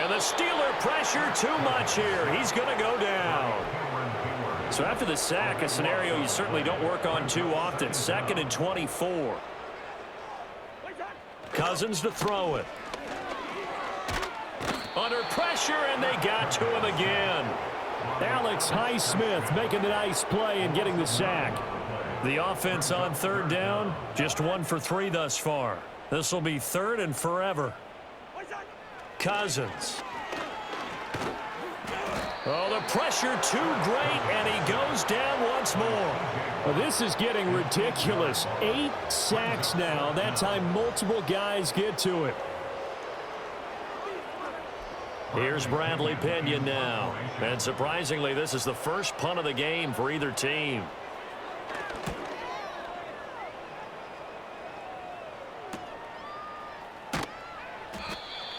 And the Steeler pressure too much here. He's going to go down. So after the sack, a scenario you certainly don't work on too often. 2nd and 24. Cousins to throw it. Under pressure, and they got to him again. Alex Highsmith making the nice play and getting the sack. The offense on 3rd down, just 1 for 3 thus far. This will be 3rd and forever. Cousins. Oh, the pressure too great, and he goes down once more. Well, this is getting ridiculous. 8 sacks now. That time multiple guys get to it. Here's Bradley Pinion now. And surprisingly, this is the first punt of the game for either team.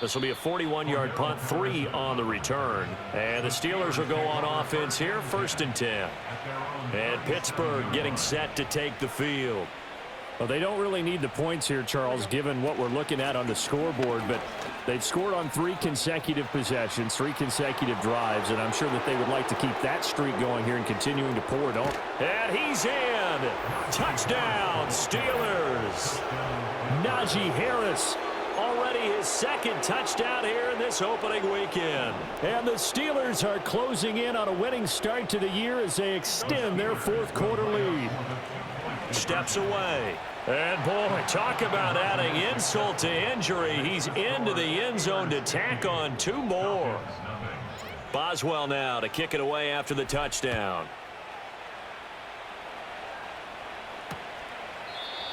This will be a 41-yard punt, 3 on the return. And the Steelers will go on offense here, 1st and 10. And Pittsburgh getting set to take the field. Well, they don't really need the points here, Charles, given what we're looking at on the scoreboard. But they've scored on 3 consecutive possessions, 3 consecutive drives. And I'm sure that they would like to keep that streak going here and continuing to pour it on. And he's in. Touchdown, Steelers. Najee Harris. Already his 2nd touchdown here in this opening weekend. And the Steelers are closing in on a winning start to the year as they extend their 4th quarter lead. Steps away. And boy, talk about adding insult to injury. He's into the end zone to tack on 2 more. Boswell now to kick it away after the touchdown.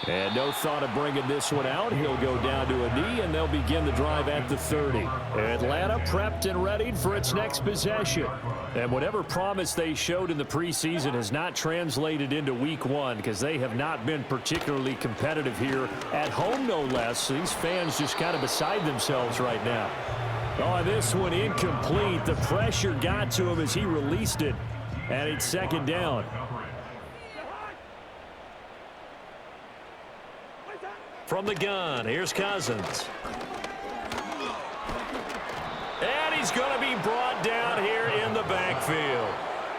And no thought of bringing this one out. He'll go down to a knee, and they'll begin the drive at the 30. Atlanta prepped and readied for its next possession. And whatever promise they showed in the preseason has not translated into week 1 because they have not been particularly competitive here at home, no less. These fans just kind of beside themselves right now. Oh, this one incomplete. The pressure got to him as he released it, and it's 2nd down. From the gun, here's Cousins. And he's going to be brought down here in the backfield.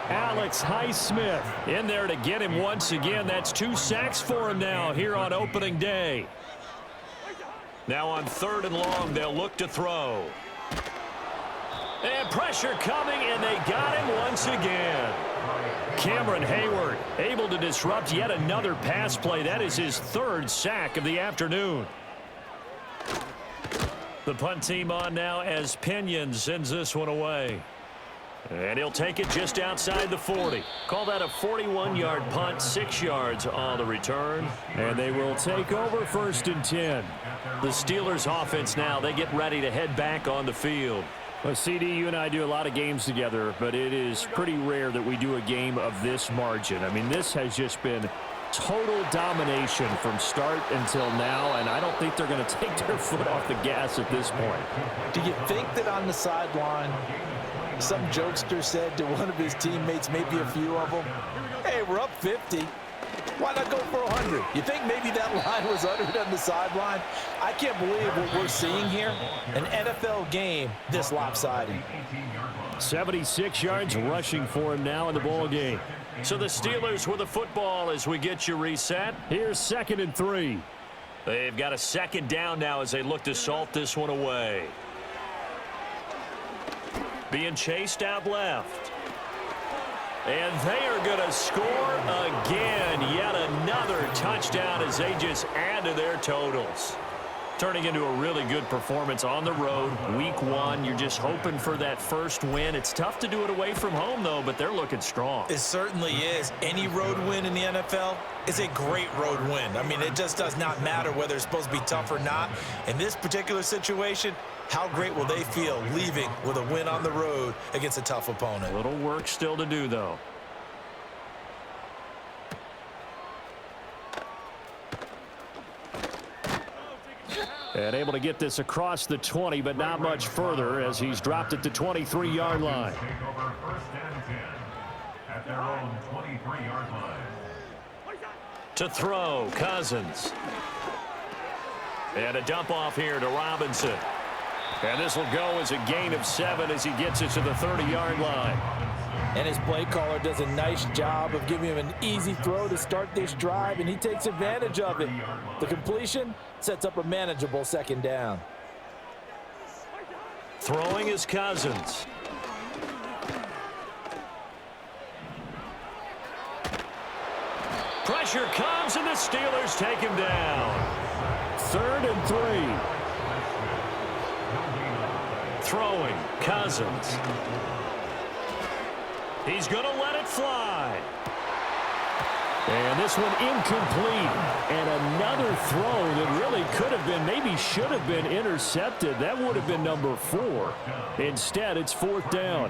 Alex Highsmith in there to get him once again. That's 2 sacks for him now here on opening day. Now on 3rd and long, they'll look to throw. And pressure coming, and they got him once again. Cameron Hayward able to disrupt yet another pass play. That is his 3rd sack of the afternoon. The punt team on now as Pinion sends this one away. And he'll take it just outside the 40. Call that a 41-yard punt, 6 yards on the return. And they will take over 1st and 10. The Steelers offense now, they get ready to head back on the field. Well, CD, you and I do a lot of games together, but it is pretty rare that we do a game of this margin. I mean, this has just been total domination from start until now, and I don't think they're going to take their foot off the gas at this point. Do you think that on the sideline, some jokester said to one of his teammates, maybe a few of them, hey, we're up 50. Why not go for 100? You think maybe that line was uttered on the sideline? I can't believe what we're seeing here. An NFL game this lopsided. 76 yards rushing for him now in the ball game. So the Steelers with the football as we get you reset. Here's 2nd and 3. They've got a 2nd down now as they look to salt this one away. Being chased out left. And they are going to score again. Yet another touchdown as they just add to their totals. Turning into a really good performance on the road. Week 1, you're just hoping for that first win. It's tough to do it away from home, though, but they're looking strong. It certainly is. Any road win in the NFL is a great road win. I mean, it just does not matter whether it's supposed to be tough or not. In this particular situation, how great will they feel leaving with a win on the road against a tough opponent? A little work still to do, though. And able to get this across the 20, but not much further as he's dropped it to 23-yard line. At their own 23-yard line. To throw, Cousins. And a dump off here to Robinson. And this will go as a gain of 7 as he gets it to the 30-yard line. And his play caller does a nice job of giving him an easy throw to start this drive, and he takes advantage of it. The completion sets up a manageable second down. Throwing is Cousins. Pressure comes, and the Steelers take him down. 3rd and 3. Throwing, Cousins. He's going to let it fly. And this one incomplete. And another throw that really could have been, maybe should have been intercepted. That would have been number 4. Instead, it's 4th down.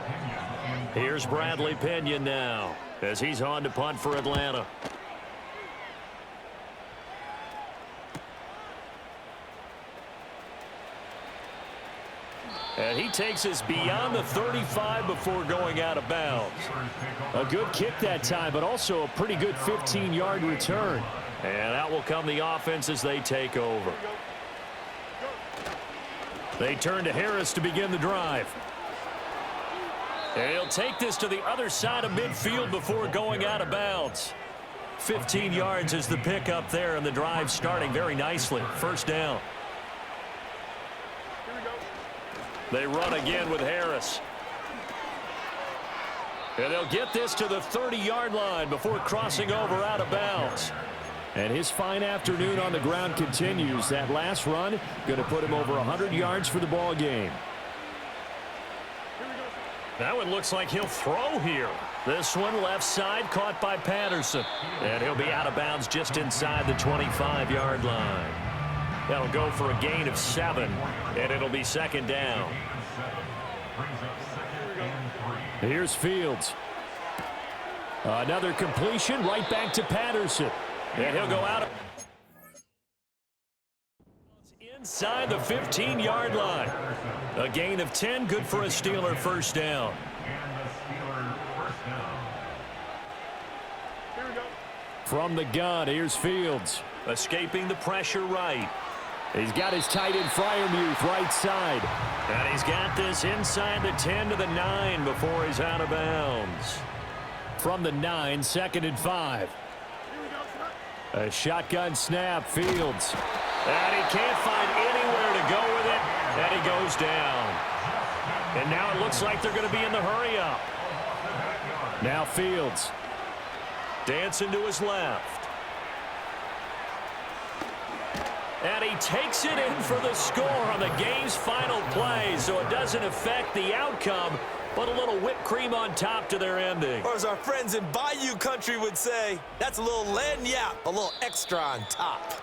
Here's Bradley Pinion now as he's on to punt for Atlanta. And he takes us beyond the 35 before going out of bounds. A good kick that time, but also a pretty good 15-yard return. And out will come the offense as they take over. They turn to Harris to begin the drive. And he'll take this to the other side of midfield before going out of bounds. 15 yards is the pickup there, and the drive starting very nicely. 1st down. They run again with Harris. And they'll get this to the 30-yard line before crossing over out of bounds. And his fine afternoon on the ground continues. That last run going to put him over 100 yards for the ball game. Now it looks like he'll throw here. This one left side caught by Patterson. And he'll be out of bounds just inside the 25-yard line. That'll go for a gain of 7, and it'll be 2nd down. Here's Fields. Another completion right back to Patterson. And he'll go out inside the 15-yard line. A gain of 10, good for a Steeler 1st down. From the gun, here's Fields. Escaping the pressure right. He's got his tight end Freiermuth right side. And he's got this inside the 10 to the 9 before he's out of bounds. From the 9, 2nd and 5. A shotgun snap, Fields. And he can't find anywhere to go with it. And he goes down. And now it looks like they're going to be in the hurry up. Now Fields. Dancing to his left. And he takes it in for the score on the game's final play, so it doesn't affect the outcome, but a little whipped cream on top to their ending. Or as our friends in Bayou country would say, that's a little lagniappe, a little extra on top.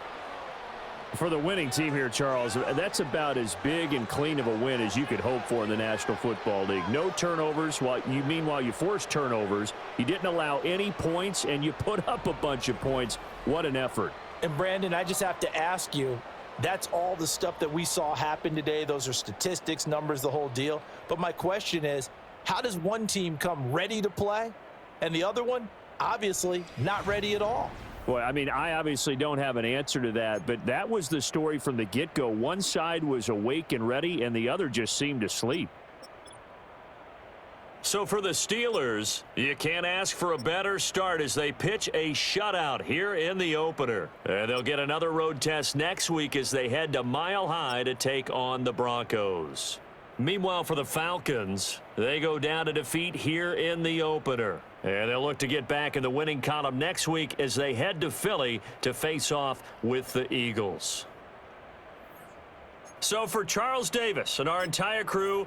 For the winning team here, Charles, that's about as big and clean of a win as you could hope for in the National Football League. No turnovers. Meanwhile, you forced turnovers. You didn't allow any points, and you put up a bunch of points. What an effort. And, Brandon, I just have to ask you, that's all the stuff that we saw happen today. Those are statistics, numbers, the whole deal. But my question is, how does one team come ready to play and the other one, obviously, not ready at all? Boy, I mean, I obviously don't have an answer to that, but that was the story from the get-go. One side was awake and ready, and the other just seemed to sleep. So for the Steelers, you can't ask for a better start as they pitch a shutout here in the opener. And they'll get another road test next week as they head to Mile High to take on the Broncos. Meanwhile, for the Falcons, they go down to defeat here in the opener. And they'll look to get back in the winning column next week as they head to Philly to face off with the Eagles. So for Charles Davis and our entire crew,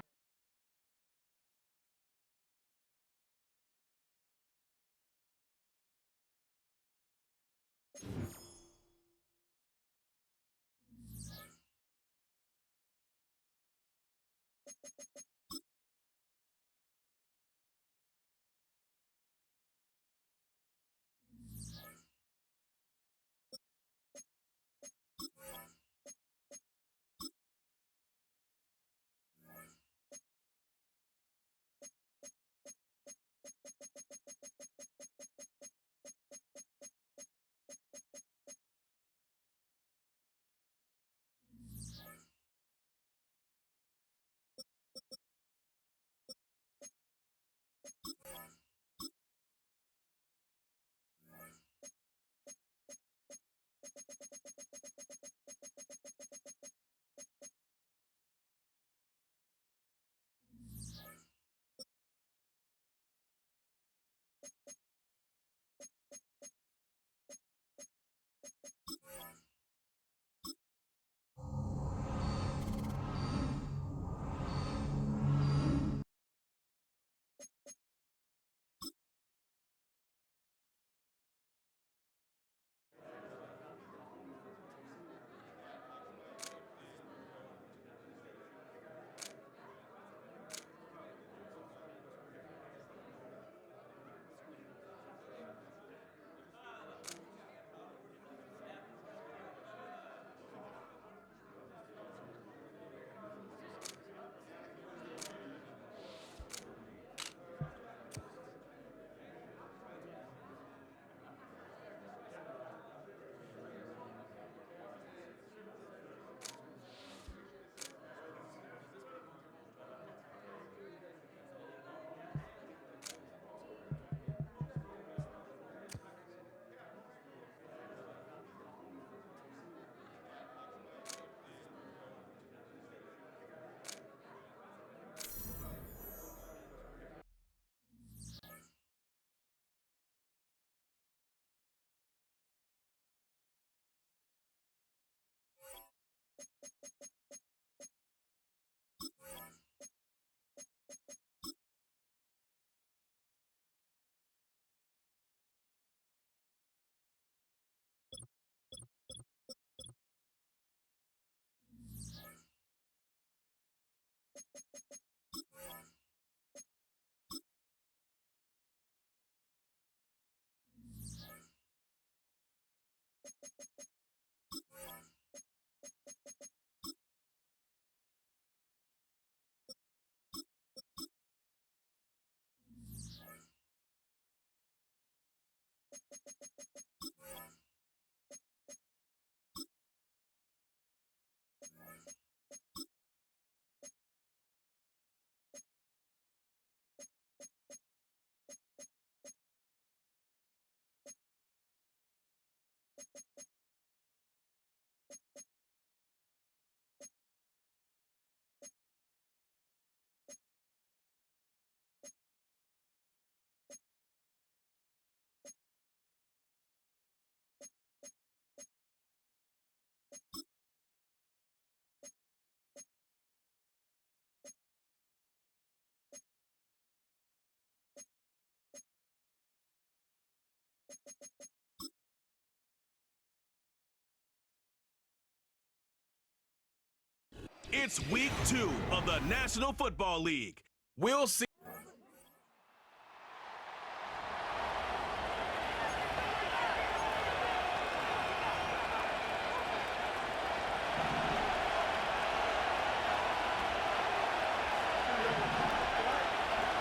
It's week 2 of the National Football League. We'll see.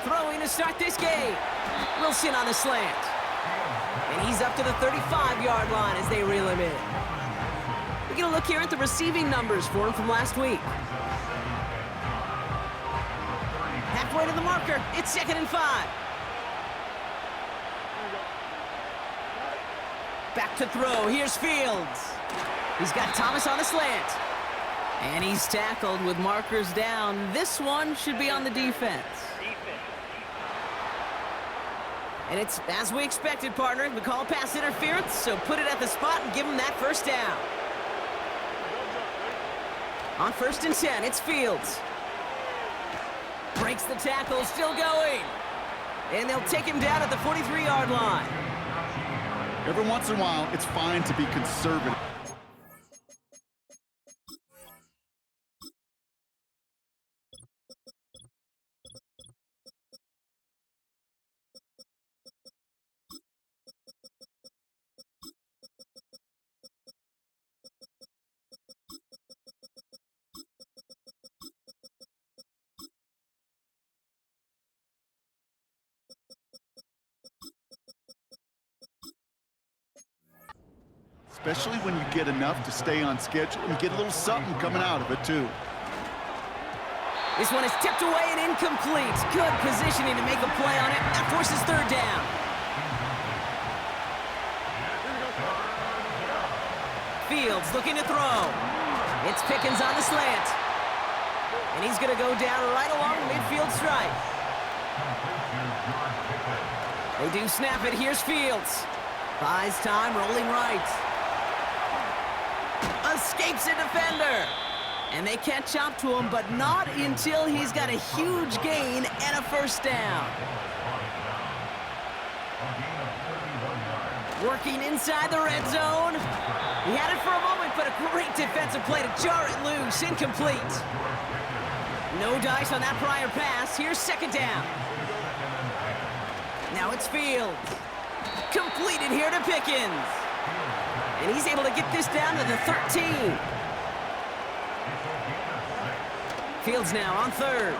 Throwing to start this game. Wilson on the slant. And he's up to the 35-yard line as they reel him in. We're going to look here at the receiving numbers for him from last week. Halfway to the marker. It's 2nd and 5. Back to throw. Here's Fields. He's got Thomas on the slant. And he's tackled with markers down. This one should be on the defense. And it's as we expected, partner. We call pass interference, so put it at the spot and give him that first down. On 1st and 10, it's Fields. Breaks the tackle, still going. And they'll take him down at the 43-yard line. Every once in a while, it's fine to be conservative. Especially when you get enough to stay on schedule and get a little something coming out of it, too. This one is tipped away and incomplete. Good positioning to make a play on it. That forces 3rd down. Fields looking to throw. It's Pickens on the slant. And he's going to go down right along the midfield stripe. They do snap it. Here's Fields. Buys time, rolling right. Escapes a defender. And they catch up to him, but not until he's got a huge gain and a 1st down. Working inside the red zone. He had it for a moment, but a great defensive play to jar it loose. Incomplete. No dice on that prior pass. Here's 2nd down. Now it's Fields. Completed here to Pickens. And he's able to get this down to the 13. Fields now on 3rd.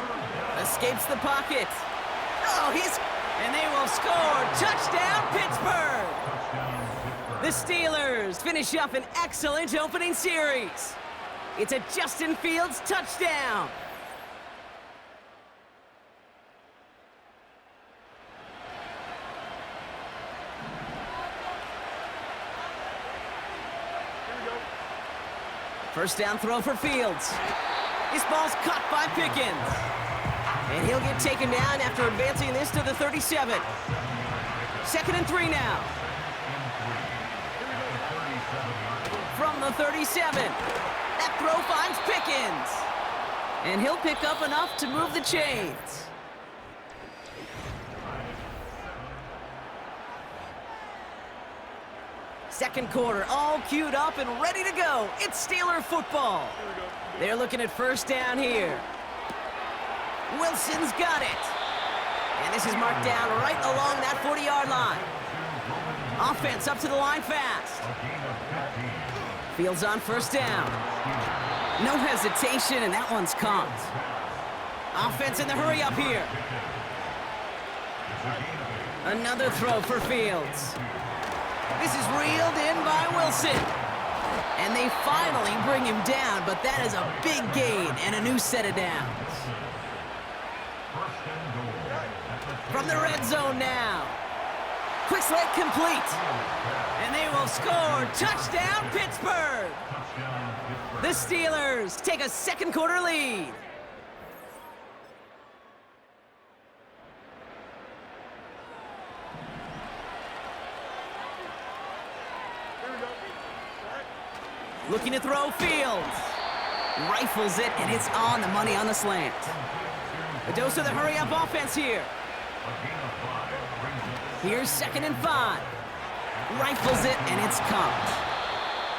Escapes the pocket. Oh, and they will score. Touchdown, Pittsburgh! The Steelers finish up an excellent opening series. It's a Justin Fields touchdown. First down throw for Fields. This ball's caught by Pickens. And he'll get taken down after advancing this to the 37. 2nd and 3 now. From the 37. That throw finds Pickens. And he'll pick up enough to move the chains. Second quarter, all queued up and ready to go. It's Steeler football. They're looking at 1st down here. Wilson's got it. And this is marked down right along that 40-yard line. Offense up to the line fast. Fields on 1st down. No hesitation, and that one's caught. Offense in the hurry up here. Another throw for Fields. This is reeled in by Wilson. And they finally bring him down, but that is a big gain and a new set of downs. From the red zone now. Quick slant complete. And they will score. Touchdown, Pittsburgh. The Steelers take a 2nd quarter lead. Looking to throw Fields. Rifles it, and it's on the money on the slant. A dose of the hurry-up offense here. Here's 2nd and 5. Rifles it, and it's caught.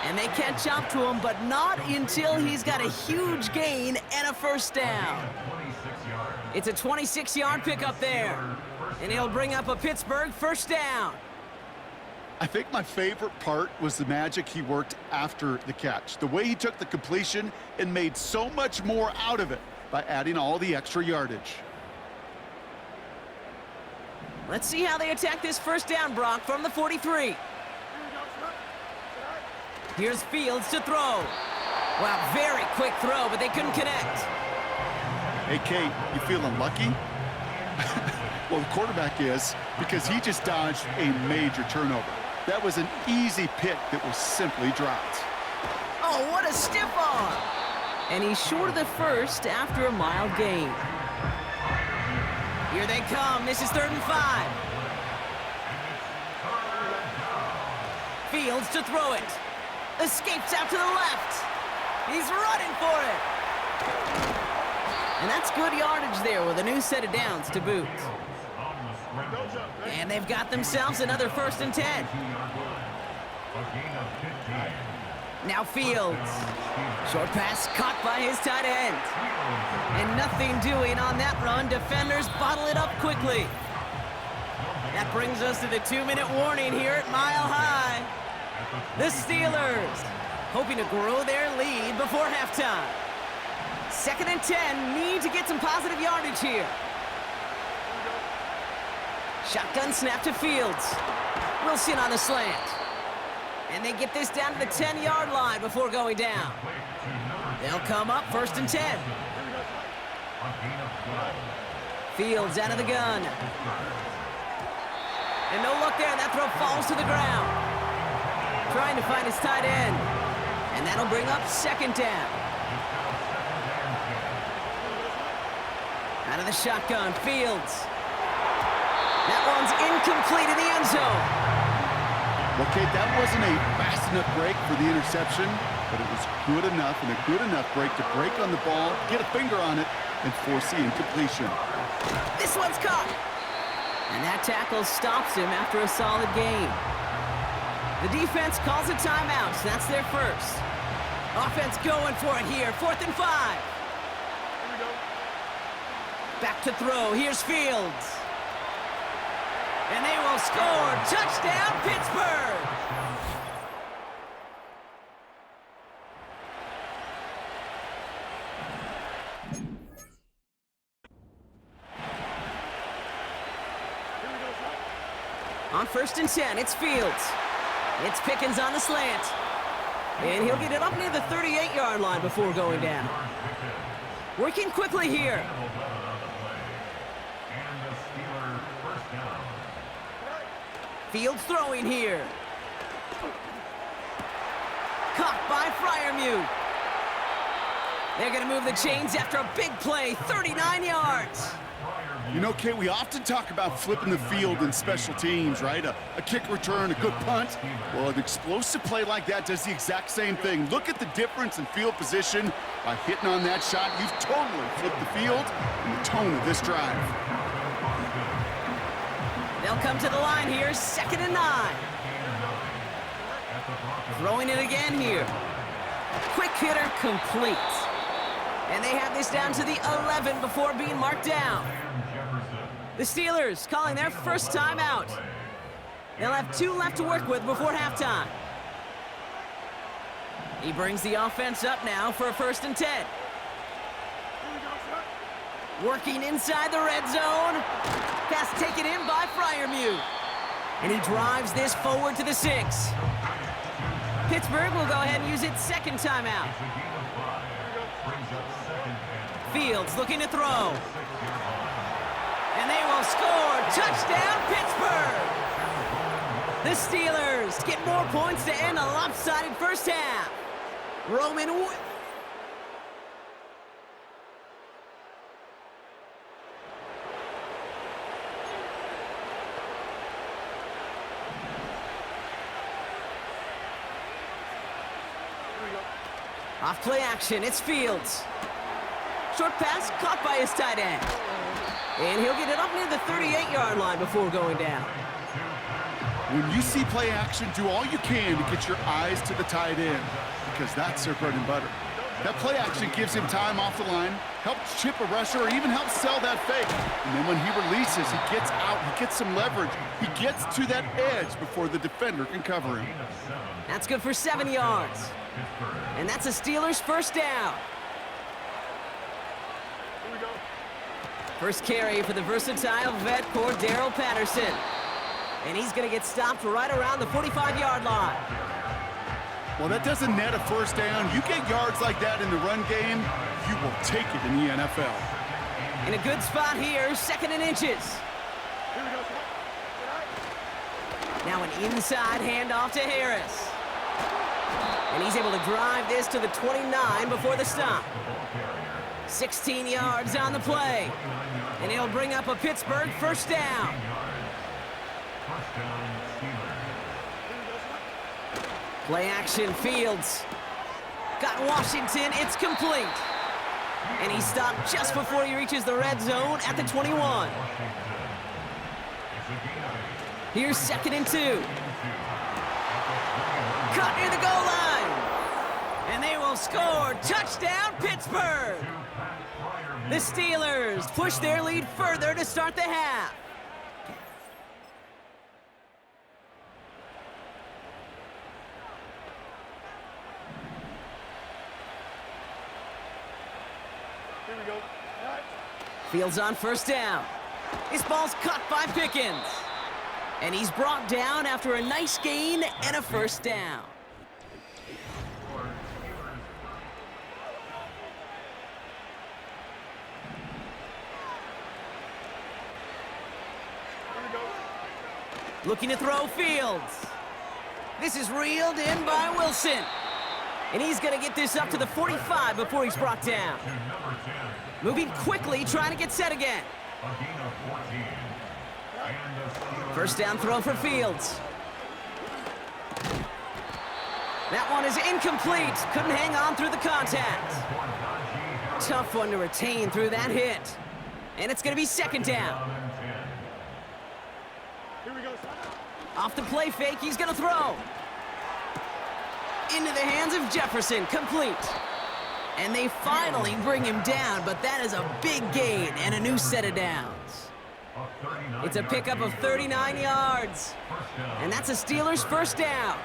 And they catch up to him, but not until he's got a huge gain and a first down. It's a 26-yard pickup there. And he'll bring up a Pittsburgh first down. I think my favorite part was the magic he worked after the catch. The way he took the completion and made so much more out of it by adding all the extra yardage. Let's see how they attack this first down, Brock, from the 43. Here's Fields to throw. Wow, very quick throw, but they couldn't connect. Hey, Kate, you feeling lucky? Well, the quarterback is, because he just dodged a major turnover. That was an easy pick that was simply dropped. Oh, what a stiff arm! And he's short of the first after a mild gain. Here they come. This is 3rd and 5. Fields to throw it. Escapes out to the left. He's running for it. And that's good yardage there with a new set of downs to boot. And they've got themselves another 1st and 10. Now Fields. Short pass caught by his tight end. And nothing doing on that run. Defenders bottle it up quickly. That brings us to the 2-minute warning here at Mile High. The Steelers hoping to grow their lead before halftime. 2nd and 10, need to get some positive yardage here. Shotgun snap to Fields. Wilson on the slant. And they get this down to the 10-yard line before going down. They'll come up 1st and 10. Fields out of the gun. And no luck there, that throw falls to the ground. Trying to find his tight end. And that'll bring up 2nd down. Out of the shotgun, Fields. That one's incomplete in the end zone. Well, Kate, that wasn't a fast enough break for the interception, but it was good enough and a good enough break to break on the ball, get a finger on it, and force the incompletion. This one's caught. And that tackle stops him after a solid gain. The defense calls a timeout. That's their first. Offense going for it here. 4th and 5. Back to throw. Here's Fields. And they will score. Touchdown, Pittsburgh! On 1st and 10, it's Fields. It's Pickens on the slant. And he'll get it up near the 38-yard line before going down. Working quickly here. Fields throwing here. Caught by Freiermuth. They're going to move the chains after a big play, 39 yards. You know, Kate, we often talk about flipping the field in special teams, right? A kick return, a good punt. Well, an explosive play like that does the exact same thing. Look at the difference in field position. By hitting on that shot, you've totally flipped the field and the tone of this drive. They'll come to the line here, 2nd and 9. Throwing it again here. Quick hitter complete. And they have this down to the 11 before being marked down. The Steelers calling their first timeout. They'll have 2 left to work with before halftime. He brings the offense up now for a 1st and 10. Working inside the red zone. Pass taken in by Freiermuth. And he drives this forward to the 6. Pittsburgh will go ahead and use its 2nd timeout. Fields looking to throw. And they will score. Touchdown, Pittsburgh! The Steelers get more points to end a lopsided first half. Roman off play action, it's Fields. Short pass caught by his tight end. And he'll get it up near the 38-yard line before going down. When you see play action, do all you can to get your eyes to the tight end because that's their bread and butter. That play action gives him time off the line, helps chip a rusher, or even helps sell that fake. And then when he releases, he gets out, he gets some leverage. He gets to that edge before the defender can cover him. That's good for 7 yards. And that's a Steelers first down. First carry for the versatile vet Cordero Patterson. And he's going to get stopped right around the 45-yard line. Well, that doesn't net a first down. You get yards like that in the run game, you will take it in the NFL. In a good spot here, 2nd and inches. Now an inside handoff to Harris. And he's able to drive this to the 29 before the stop. 16 yards on the play. And he'll bring up a Pittsburgh first down. Play action, Fields. Got Washington, it's complete. And he stopped just before he reaches the red zone at the 21. Here's 2nd and 2. Cut near the goal line. And they will score. Touchdown, Pittsburgh. The Steelers push their lead further to start the half. Fields on first down. This ball's caught by Pickens. And he's brought down after a nice gain and a first down. Looking to throw, Fields. This is reeled in by Wilson. And he's going to get this up to the 45 before he's brought down. Moving quickly, trying to get set again. First down throw for Fields. That one is incomplete. Couldn't hang on through the contact. Tough one to retain through that hit. And it's going to be 2nd down. Off the play fake, he's going to throw. Into the hands of Jefferson, complete. And they finally bring him down, but that is a big gain and a new set of downs. It's a pickup of 39 yards. And that's a Steelers first down.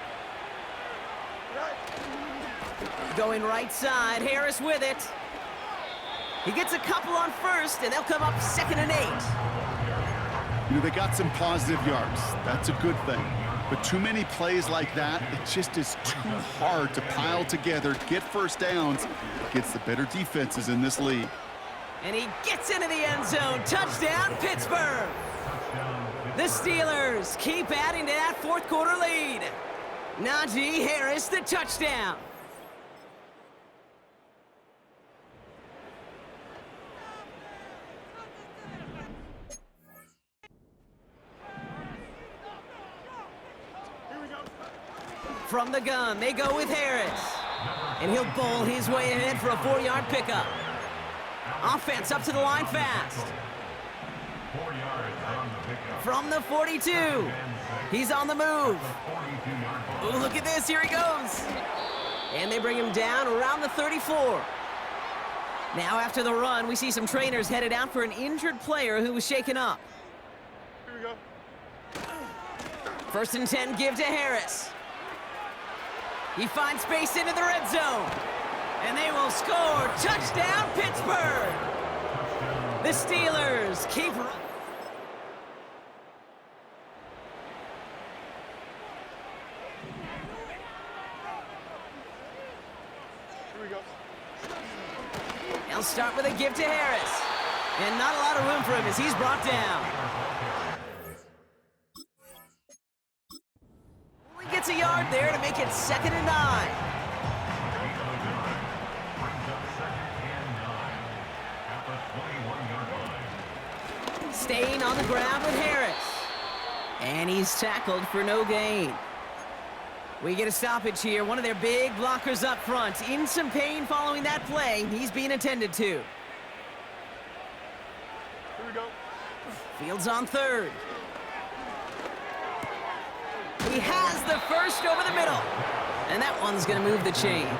Going right side, Harris with it. He gets a couple on first, and they'll come up 2nd and 8. You know, they got some positive yards. That's a good thing. But too many plays like that, it just is too hard to pile together, get first downs against the better defenses in this league. And he gets into the end zone. Touchdown, Pittsburgh. The Steelers keep adding to that 4th quarter lead. Najee Harris, the touchdown. From the gun, they go with Harris. And he'll bowl his way ahead for a 4-yard pickup. Offense up to the line fast. From the 42. He's on the move. Ooh, look at this, here he goes. And they bring him down around the 34. Now after the run, we see some trainers headed out for an injured player who was shaken up. Here we go. 1st and 10, give to Harris. He finds space into the red zone. And they will score. Touchdown, Pittsburgh! The Steelers keep... Here we go. They'll start with a give to Harris. And not a lot of room for him as he's brought down. He gets a yard there to make it 2nd and 9. Staying on the ground with Harris. And he's tackled for no gain. We get a stoppage here. One of their big blockers up front. In some pain following that play. He's being attended to. Here we go. Fields on 3rd. He has the first over the middle. And that one's going to move the chains.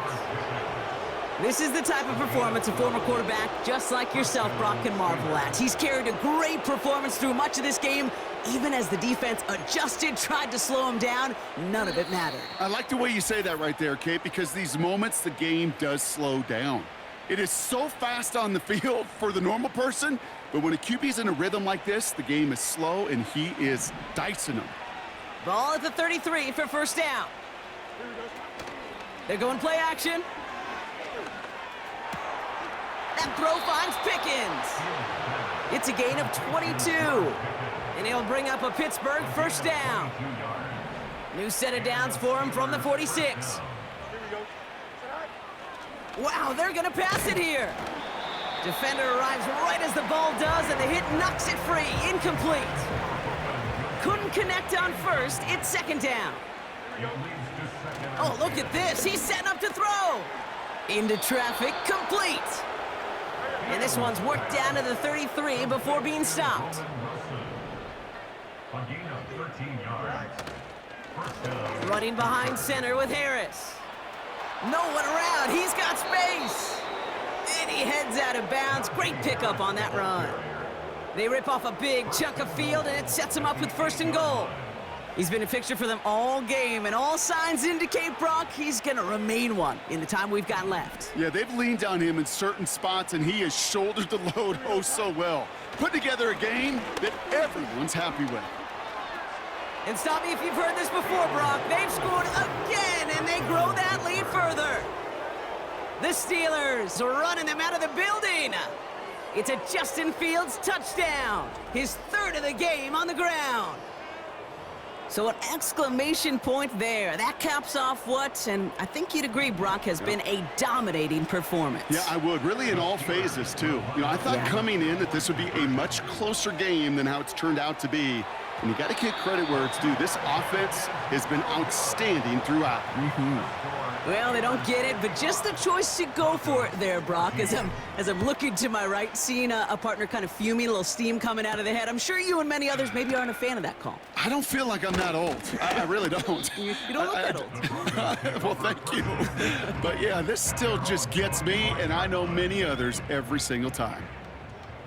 This is the type of performance a former quarterback, just like yourself, Brock, can marvel at. He's carried a great performance through much of this game. Even as the defense adjusted, tried to slow him down, none of it mattered. I like the way you say that right there, Kate, because these moments the game does slow down. It is so fast on the field for the normal person, but when a QB's in a rhythm like this, the game is slow and he is dicing them. Ball at the 33 for first down. They're going play action. That throw finds Pickens. It's a gain of 22. And he'll bring up a Pittsburgh first down. New set of downs for him from the 46. Wow, they're going to pass it here. Defender arrives right as the ball does, and the hit knocks it free. Incomplete. Couldn't connect on first. It's second down. Oh, look at this. He's setting up to throw. Into traffic, complete. And this one's worked down to the 33 before being stopped. Running behind center with Harris. No one around. He's got space. And he heads out of bounds. Great pickup on that run. They rip off a big chunk of field, and it sets him up with first and goal. He's been a fixture for them all game, and all signs indicate, Brock, he's going to remain one in the time we've got left. Yeah, they've leaned on him in certain spots, and he has shouldered the load oh so well. Put together a game that everyone's happy with. And stop me if you've heard this before, Brock. They've scored again, and they grow that lead further. The Steelers are running them out of the building. It's a Justin Fields touchdown, his third of the game on the ground. So an exclamation point there. That caps off what, and I think you'd agree, Brock, has been a dominating performance. Yeah, I would. Really in all phases, too. You know, I thought coming in that this would be a much closer game than how it's turned out to be. And you got to give credit where it's due. This offense has been outstanding throughout. Well, they don't get it, but just the choice to go for it there, Brock, as I'm looking to my right, seeing a partner kind of fuming, a little steam coming out of the head. I'm sure you and many others maybe aren't a fan of that call. I don't feel like I'm that old. I really don't. You don't look that old. Well, thank you. But, yeah, this still just gets me, and I know many others every single time.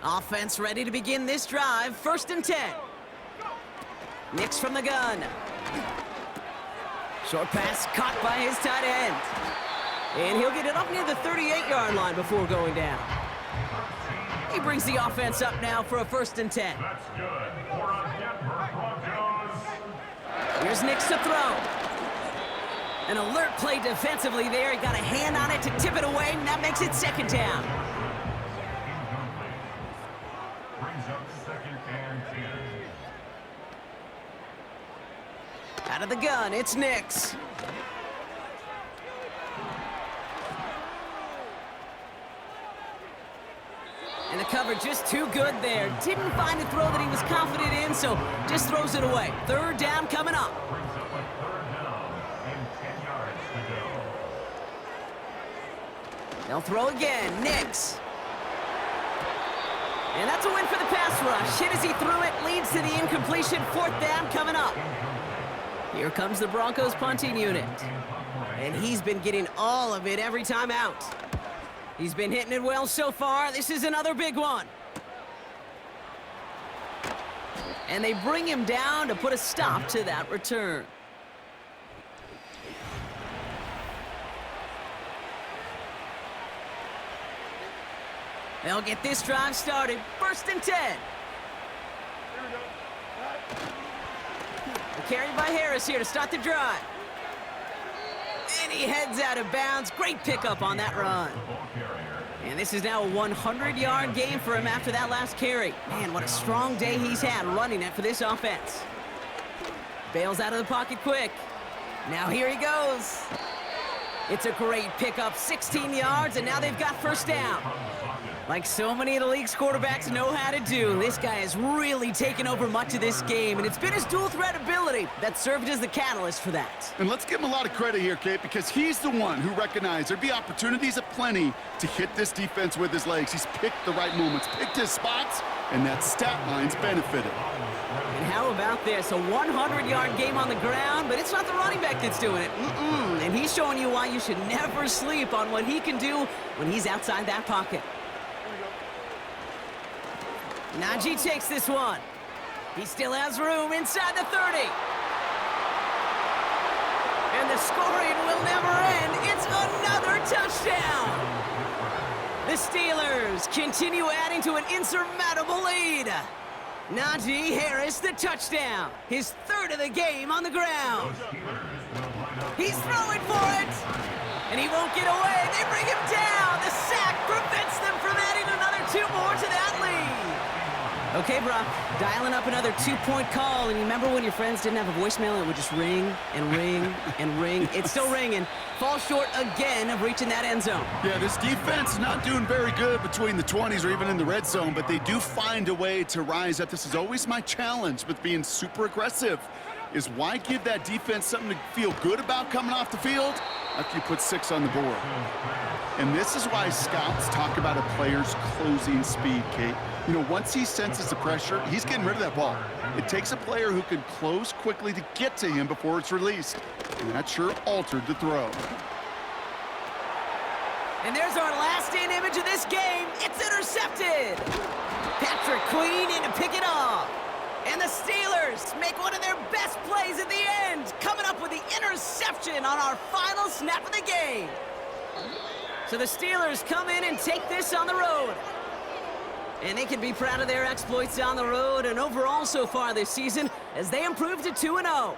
Offense ready to begin this drive. First and 10. Nix from the gun. Short pass caught by his tight end. And he'll get it up near the 38-yard line before going down. He brings the offense up now for a first and 10. Here's Nix to throw. An alert play defensively there. He got a hand on it to tip it away, and that makes it second down. Out of the gun, it's Nix. And the cover just too good there. Didn't find a throw that he was confident in, so just throws it away. Third down coming up. They'll throw again, Nix. And that's a win for the pass rush. Hit as he threw it, leads to the incompletion. Fourth down coming up. Here comes the Broncos punting unit. And he's been getting all of it every time out. He's been hitting it well so far. This is another big one. And they bring him down to put a stop to that return. They'll get this drive started. First and 10. Carried by Harris here to start the drive. And he heads out of bounds. Great pickup on that run. And this is now a 100-yard game for him after that last carry. Man, what a strong day he's had running it for this offense. Bails out of the pocket quick. Now here he goes. It's a great pickup, 16 yards, and now they've got first down. Like so many of the league's quarterbacks know how to do, this guy has really taken over much of this game, and it's been his dual threat ability that served as the catalyst for that. And let's give him a lot of credit here, Kate, because he's the one who recognized there'd be opportunities aplenty to hit this defense with his legs. He's picked the right moments, picked his spots, and that stat line's benefited. And how about this? A 100-yard game on the ground, but it's not the running back that's doing it. And he's showing you why you should never sleep on what he can do when he's outside that pocket. Najee takes this one. He still has room inside the 30. And the scoring will never end. It's another touchdown. The Steelers continue adding to an insurmountable lead. Najee Harris, the touchdown. His third of the game on the ground. He's throwing for it. And he won't get away. They bring him down. The sack prevents them from adding another 2 more to that lead. Okay, Brock, dialing up another 2-point call. And you remember when your friends didn't have a voicemail? It would just ring and ring and ring. It's still ringing. Falls short again of reaching that end zone. Yeah, this defense is not doing very good between the 20s or even in the red zone, but they do find a way to rise up. This is always my challenge with being super aggressive, is why give that defense something to feel good about coming off the field after you put 6 on the board? And this is why scouts talk about a player's closing speed, Kate. You know, once he senses the pressure, he's getting rid of that ball. It takes a player who can close quickly to get to him before it's released. And that sure altered the throw. And there's our last-in image of this game. It's intercepted. Patrick Queen in to pick it off. And the Steelers make one of their best plays at the end, coming up with the interception on our final snap of the game. So the Steelers come in and take this on the road. And they can be proud of their exploits on the road and overall so far this season as they improve to 2-0.